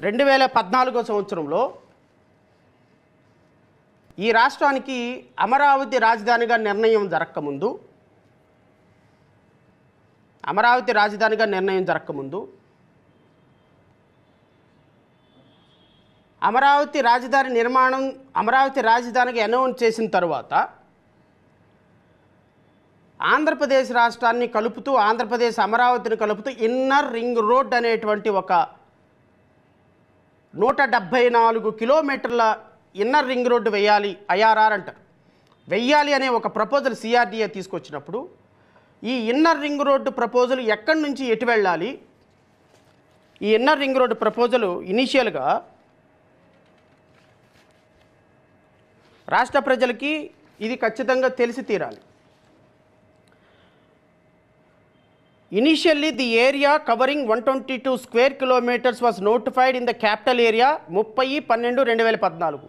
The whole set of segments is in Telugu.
2014 సంవత్సరంలో ఈ రాష్ట్రానికి అమరావతి రాజధానిగా నిర్ణయం జరగకముందు అమరావతి రాజధాని నిర్మాణం అమరావతి రాజధానిగా అనౌన్స్ చేసిన తర్వాత ఆంధ్రప్రదేశ్ రాష్ట్రాన్ని కలుపుతూ ఆంధ్రప్రదేశ్ అమరావతిని కలుపుతూ ఇన్నర్ రింగ్ రోడ్ అనేటువంటి ఒక 174 కిలోమీటర్ల ఇన్నర్ రింగ్ రోడ్డు వేయాలి, ఐఆర్ఆర్ అంటారు, వెయ్యాలి అనే ఒక ప్రపోజల్ సిఆర్డీఏ తీసుకొచ్చినప్పుడు ఈ ఇన్నర్ రింగ్ రోడ్డు ప్రపోజల్ ఎక్కడి నుంచి ఎటు వెళ్ళాలి, ఈ ఇన్నర్ రింగ్ రోడ్డు ప్రపోజల్ ఇనీషియల్గా రాష్ట్ర ప్రజలకి ఇది ఖచ్చితంగా తెలిసి తీరాలి. Initially, the area covering 122 square kilometers was notified in the capital area 30/12/2014.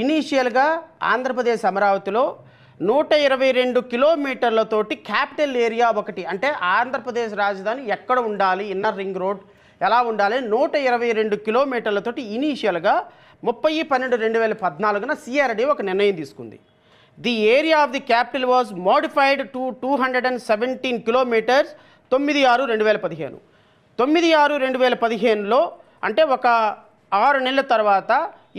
ఇనీషియల్గా ఆంధ్రప్రదేశ్ అమరావతిలో 122 కిలోమీటర్లతోటి క్యాపిటల్ ఏరియా ఒకటి, అంటే ఆంధ్రప్రదేశ్ రాజధాని ఎక్కడ ఉండాలి, ఇన్నర్ రింగ్ రోడ్ ఎలా ఉండాలి, 122 కిలోమీటర్లతోటి ఇనీషియల్గా 30/12/2014 సిఆర్డీ ఒక నిర్ణయం తీసుకుంది. The area of the capital was modified to 217 kilometres 9/6/2015. 9/6/2015లో అంటే ఒక 6 నెలల తర్వాత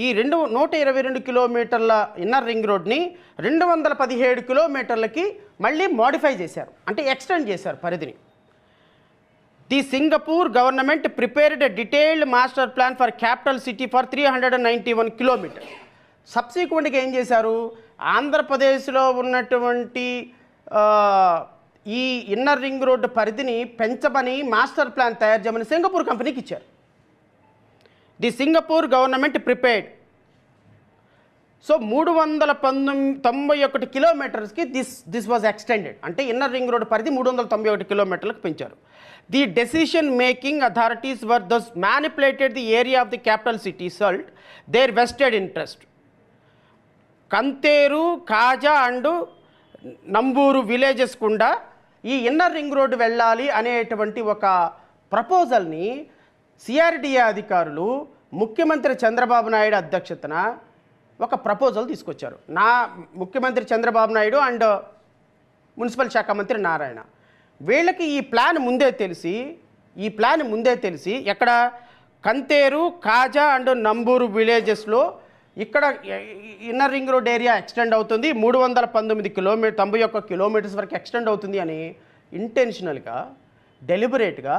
ఈ 122 కిలోమీటర్ల ఇన్నర్ రింగ్ రోడ్ని 217 కిలోమీటర్లకి మళ్ళీ మోడిఫై చేశారు, అంటే ఎక్స్టెండ్ చేశారు పరిధిని. The Singapore government prepared a detailed master plan for capital city for 391 kilometres. సబ్సిక్వెంట్గా ఏం చేశారు, ఆంధ్రప్రదేశ్లో ఉన్నటువంటి ఈ ఇన్నర్ రింగ్ రోడ్డు పరిధిని పెంచమని మాస్టర్ ప్లాన్ తయారు చేయమని సింగపూర్ కంపెనీకి ఇచ్చారు. The Singapore government prepared. So 391 కిలోమీటర్స్కి దిస్ వాజ్ ఎక్స్టెండెడ్, అంటే ఇన్నర్ రింగ్ రోడ్ పరిధి 391 కిలోమీటర్లకు పెంచారు. The decision making authorities were thus manipulated the area of the capital city suit their vested interest. Kantheru, Kaja and Namburu villages గుండా ఈ ఇన్నర్ రింగ్ రోడ్డు వెళ్ళాలి అనేటువంటి ఒక ప్రపోజల్ని సిఆర్డీఏ అధికారులు ముఖ్యమంత్రి చంద్రబాబు నాయుడు అధ్యక్షతన ఒక ప్రపోజల్ తీసుకొచ్చారు. ముఖ్యమంత్రి చంద్రబాబు నాయుడు అండ్ మున్సిపల్ శాఖ మంత్రి నారాయణ, వీళ్ళకి ఈ ప్లాన్ ముందే తెలిసి ఎక్కడ కంతేరు, కాజా అండ్ నంబూరు విలేజెస్లో ఇక్కడ inner ring road area extend అవుతుంది, 91 కిలోమీటర్స్ వరకు ఎక్స్టెండ్ అవుతుంది అని ఇంటెన్షనల్గా డెలిబరేట్గా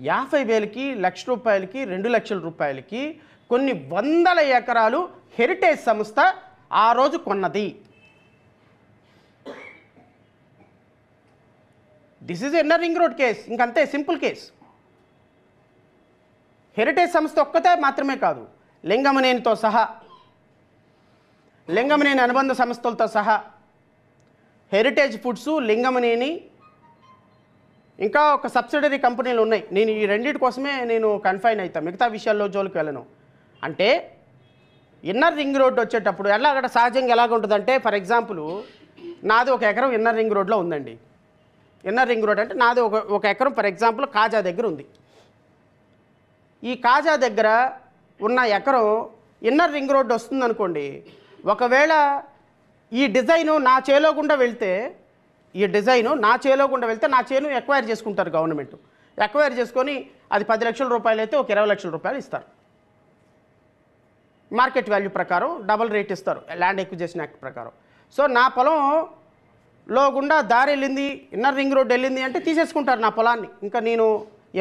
50,000కి, ₹1,00,000కి, ₹2,00,000కి కొన్ని వందల ఎకరాలు హెరిటేజ్ సంస్థ ఆ రోజు కొన్నది. This is inner ring road case, ఇంకంతే, సింపుల్ కేస్. హెరిటేజ్ సంస్థ ఒక్కతే మాత్రమే కాదు, లింగమనేనితో సహా, లింగమనేని అనుబంధ సంస్థలతో సహా, హెరిటేజ్ ఫుడ్స్, లింగమనేని, ఇంకా ఒక సబ్సిడరీ కంపెనీలు ఉన్నాయి. నేను ఈ రెండింటి కోసమే నేను కన్ఫైన్ అవుతాను, మిగతా విషయాల్లో జోలికి వెళ్ళను. అంటే ఇన్నర్ రింగ్ రోడ్ వచ్చేటప్పుడు అక్కడ సహజంగా ఎలాగ ఉంటుందంటే, ఫర్ ఎగ్జాంపుల్ నాది 1 ఎకరం ఇన్నర్ రింగ్ రోడ్లో ఉందండి. ఇన్నర్ రింగ్ రోడ్ అంటే నాది ఒక ఎకరం ఫర్ ఎగ్జాంపుల్ కాజా దగ్గర ఉంది. ఈ కాజా దగ్గర ఉన్న ఎకరం ఇన్నర్ రింగ్ రోడ్ వస్తుంది అనుకోండి. ఒకవేళ ఈ డిజైను నా చేలో గుండా వెళ్తే నా చేను ఎక్వైర్ చేసుకుంటారు గవర్నమెంట్. ఎక్వైర్ చేసుకొని అది 10 లక్షల రూపాయలు అయితే ఒక 20 లక్షల రూపాయలు ఇస్తారు. మార్కెట్ వాల్యూ ప్రకారం డబల్ రేట్ ఇస్తారు ల్యాండ్ ఎక్విజిషన్ యాక్ట్ ప్రకారం. సో నా పొలంలో గుండా దారి వెళ్ళింది, ఇన్నర్ రింగ్ రోడ్ వెళ్ళింది అంటే తీసేసుకుంటారు నా పొలాన్ని. ఇంకా నేను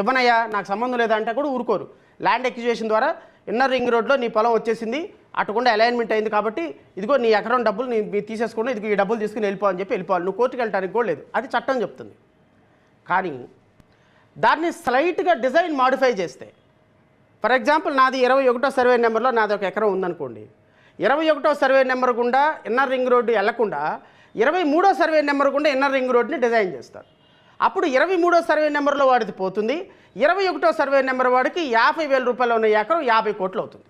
ఇవ్వనయ్యా, నాకు సంబంధం లేదంటే కూడా ఊరుకోరు. ల్యాండ్ ఎక్విజిషన్ ద్వారా ఇన్నర్ రింగ్ రోడ్లో నీ పొలం వచ్చేసింది, అటుకుండా అలైన్మెంట్ అయింది కాబట్టి ఇదిగో నీ ఎకరం డబ్బులు మీరు తీసేసుకుని ఇదిగో ఈ డబ్బులు తీసుకుని వెళ్ళిపోవని చెప్పి వెళ్ళిపోవాలి. నువ్వు కోర్టుకు వెళ్ళడానికి కూడా లేదు, అది చట్టం చెప్తుంది. కానీ దాన్ని స్లైట్గా డిజైన్ మాడిఫై చేస్తే, ఫర్ ఎగ్జాంపుల్ నాది 21వ సర్వే నెంబర్లో నాది 1 ఎకరం ఉందనుకోండి. 21వ సర్వే నెంబర్ గుండా ఇన్నర్ రింగ్ రోడ్డు వెళ్లకుండా 23వ సర్వే నెంబర్ గుండా ఇన్నర్ రింగ్ రోడ్ని డిజైన్ చేస్తారు. అప్పుడు 23వ సర్వే నెంబర్లో వాడిది పోతుంది, 21వ సర్వే నెంబర్ వాడికి 50,000 రూపాయలు ఉన్న ఎకరం 50 కోట్లు అవుతుంది.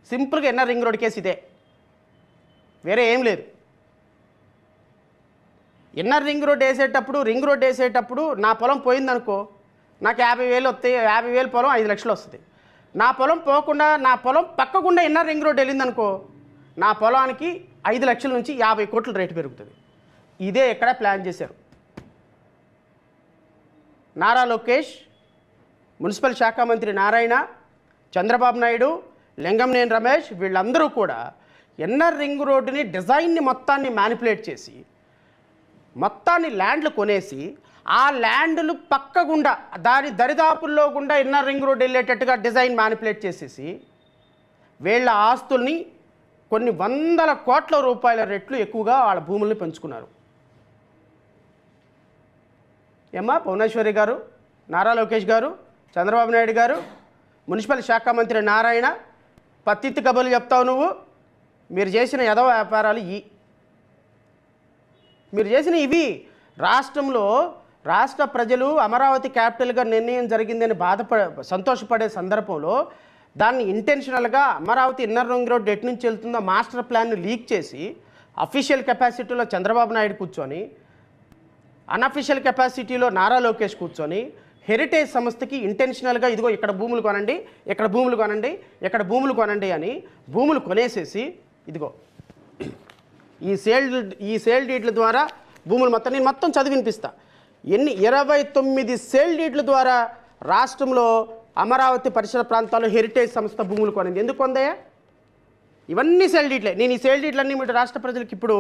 సింపుల్గా ఇన్నర్ రింగ్ రోడ్ కేసు ఇదే, వేరే ఏం లేదు. ఇన్నర్ రింగ్ రోడ్ వేసేటప్పుడు నా పొలం పోయిందనుకో, నాకు 50,000 వస్తాయి. 50,000 పొలం 5 లక్షలు వస్తుంది. నా పొలం పోకుండా నా పొలం పక్కకుండా ఇన్నర్ రింగ్ రోడ్ వెళ్ళిందనుకో, నా పొలానికి 5 లక్షల నుంచి 50 కోట్ల రేటు పెరుగుతుంది. ఇదే ఎక్కడ ప్లాన్ చేశారు. నారా లోకేష్, మున్సిపల్ శాఖ మంత్రి నారాయణ, చంద్రబాబు నాయుడు, లింగంనేని రమేష్ వీళ్ళందరూ కూడా ఇన్నర్ రింగ్ రోడ్డుని డిజైన్ని మొత్తాన్ని మ్యానిపులేట్ చేసి మొత్తాన్ని ల్యాండ్లు కొనేసి ఆ ల్యాండ్లు పక్కగుండా దాని దరిదాపుల్లో గుండా ఇన్నర్ రింగ్ రోడ్ వెళ్ళేటట్టుగా డిజైన్ మ్యానిపులేట్ చేసేసి వీళ్ళ ఆస్తుల్ని కొన్ని వందల కోట్ల రూపాయల రెట్లు ఎక్కువగా వాళ్ళ భూముల్ని పెంచుకున్నారు. ఏమ్మా భువనేశ్వరి గారు, నారా లోకేష్ గారు, చంద్రబాబు నాయుడు గారు, మున్సిపల్ శాఖ మంత్రి నారాయణ, పత్తిత్తి కబుర్లు చెప్తావు నువ్వు. మీరు చేసిన యదవ వ్యాపారాలు మీరు చేసిన ఇవి. రాష్ట్రంలో రాష్ట్ర ప్రజలు అమరావతి క్యాపిటల్గా నిర్ణయం జరిగిందని సంతోషపడే సందర్భంలో దాన్ని ఇంటెన్షనల్గా అమరావతి ఇన్నర్ రింగ్ రోడ్ ఎటు నుంచి వెళ్తుందో మాస్టర్ ప్లాన్ను లీక్ చేసి అఫీషియల్ కెపాసిటీలో చంద్రబాబు నాయుడు కూర్చొని, అన్అఫీషియల్ కెపాసిటీలో నారా లోకేష్ కూర్చొని హెరిటేజ్ సంస్థకి ఇంటెన్షనల్గా ఇదిగో ఇక్కడ భూములు కొనండి, ఇక్కడ భూములు కొనండి, ఇక్కడ భూములు కొనండి అని భూములు కొనేసేసి ఇదిగో ఈ సేల్ డీడ్ల ద్వారా భూములు మొత్తం నేను మొత్తం చదివినిపిస్తా. 29 సేల్ డీడ్ల ద్వారా రాష్ట్రంలో అమరావతి పరిసర ప్రాంతాల్లో హెరిటేజ్ సంస్థ భూములు కొనింది. ఎందుకు కొందయ్యా? ఇవన్నీ సేల్ డీడ్లే. నేను ఈ సేల్ డీడ్లన్నీ మీరు రాష్ట్ర ప్రజలకు ఇప్పుడు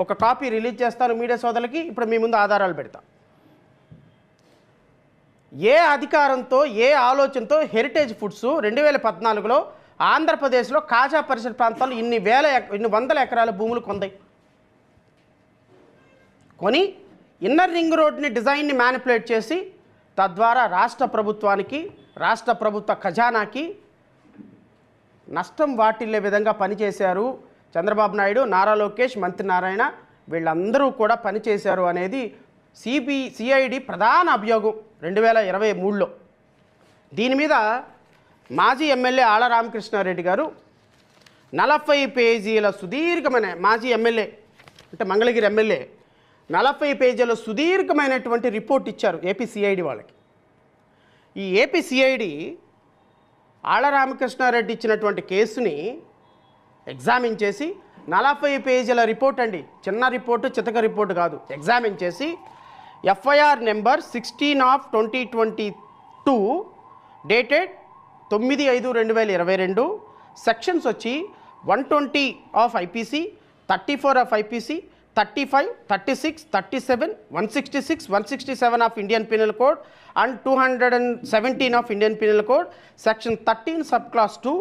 ఒక కాపీ రిలీజ్ చేస్తాను మీడియా సోదరులకి. ఇప్పుడు మీ ముందు ఆధారాలు పెడతా. ఏ అధికారంతో ఏ ఆలోచనతో హెరిటేజ్ ఫుడ్స్ 2014లో ఆంధ్రప్రదేశ్లో కాజా పరిసర ప్రాంతాల్లో ఇన్ని వందల ఎకరాల భూములు కొందాయి. కొని ఇన్నర్ రింగ్ రోడ్ని డిజైన్ని మ్యానిపులేట్ చేసి తద్వారా రాష్ట్ర ప్రభుత్వానికి, రాష్ట్ర ప్రభుత్వ ఖజానాకి నష్టం వాటిల్లే విధంగా పనిచేశారు చంద్రబాబు నాయుడు, నారా లోకేష్, మంత్రి నారాయణ వీళ్ళందరూ కూడా పనిచేశారు అనేది సిఐడి ప్రధాన అభియోగం 2023లో. దీని మీద మాజీ ఎమ్మెల్యే ఆళ్ల రామకృష్ణారెడ్డి గారు 40 పేజీల సుదీర్ఘమైన, మాజీ ఎమ్మెల్యే అంటే మంగళగిరి ఎమ్మెల్యే 40 పేజీల సుదీర్ఘమైనటువంటి రిపోర్ట్ ఇచ్చారు ఏపీ సిఐడి వాళ్ళకి. ఈ ఏపీ సిఐడి ఆళ్ల రామకృష్ణారెడ్డి ఇచ్చినటువంటి కేసుని ఎగ్జామిన్ చేసి 40 పేజీల రిపోర్ట్ అండి, చిన్న రిపోర్టు, చితక రిపోర్టు కాదు, ఎగ్జామిన్ చేసి ఎఫ్ఐఆర్ నెంబర్ 16/2022 డేటెడ్ 9/5/2022 సెక్షన్స్ వచ్చి 120 of IPC, 34 of IPC, 35, 36, 37, 166, 167 of Indian Penal Code and 217 of Indian Penal Code, Section 13 subclass 2,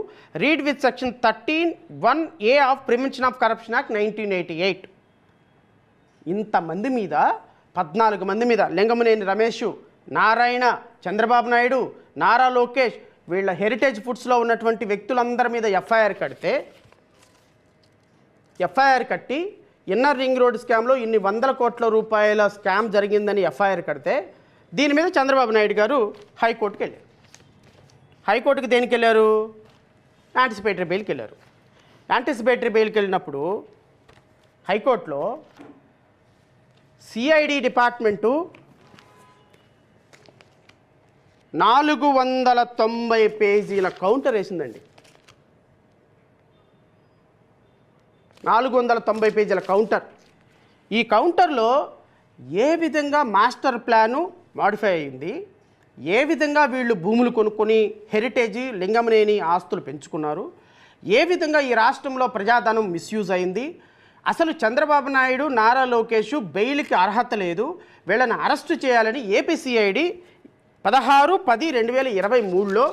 read with Section 13(1)(a) of Prevention of Corruption Act 1988. ఇంతమంది మీద 14 మంది మీద లింగంనేని రమేష్, నారాయణ, చంద్రబాబు నాయుడు, నారా లోకేష్ వీళ్ళ హెరిటేజ్ ఫుడ్స్లో ఉన్నటువంటి వ్యక్తులందరి మీద ఎఫ్ఐఆర్ కట్టి ఇన్నర్ రింగ్ రోడ్ స్కామ్లో ఇన్ని వందల కోట్ల రూపాయల స్కామ్ జరిగిందని ఎఫ్ఐఆర్ కడితే దీని మీద చంద్రబాబు నాయుడు గారు హైకోర్టుకి వెళ్ళారు. హైకోర్టుకి దేనికి వెళ్ళారు? యాంటిసిపేటరీ బెయిల్కి వెళ్ళారు. యాంటిసిపేటరీ బెయిల్కి వెళ్ళినప్పుడు హైకోర్టులో సిఐడి డిపార్ట్మెంటు 490 పేజీల కౌంటర్ వేసిందండి. 490 పేజీల కౌంటర్. ఈ కౌంటర్లో ఏ విధంగా మాస్టర్ ప్లాను మాడిఫై అయింది, ఏ విధంగా వీళ్ళు భూములు కొనుక్కొని హెరిటేజ్ లింగంనేని ఆస్తులు పెంచుకున్నారు, ఏ విధంగా ఈ రాష్ట్రంలో ప్రజాధనం మిస్యూజ్ అయింది, అసలు చంద్రబాబు నాయుడు, నారా లోకేష్ బెయిల్కి అర్హత లేదు, వీళ్ళని అరెస్టు చేయాలని ఏపీసీఐడి 16/10/2023లో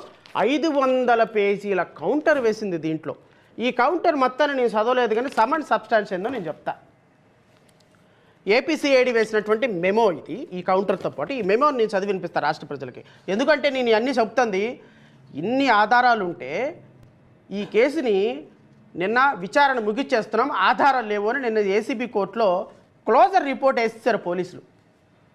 500 పేజీల కౌంటర్ వేసింది. దీంట్లో ఈ కౌంటర్ మొత్తాన్ని నేను చదవలేదు కానీ సమ్ అండ్ సబ్స్టాన్స్ ఏందో నేను చెప్తా. ఏపీసీఐడి వేసినటువంటి మెమో ఇది. ఈ కౌంటర్తో పాటు ఈ మెమోని నేను చదివి వినిపిస్తాను రాష్ట్ర ప్రజలకి. ఎందుకంటే నేను అన్నీ చెప్తుంది, ఇన్ని ఆధారాలు ఉంటే ఈ కేసుని నిన్న విచారణ ముగిచ్చేస్తున్నాం, ఆధారాలు లేవు అని నిన్న ఏసీబీ కోర్టులో క్లోజర్ రిపోర్ట్ వేసేసారు పోలీసులు.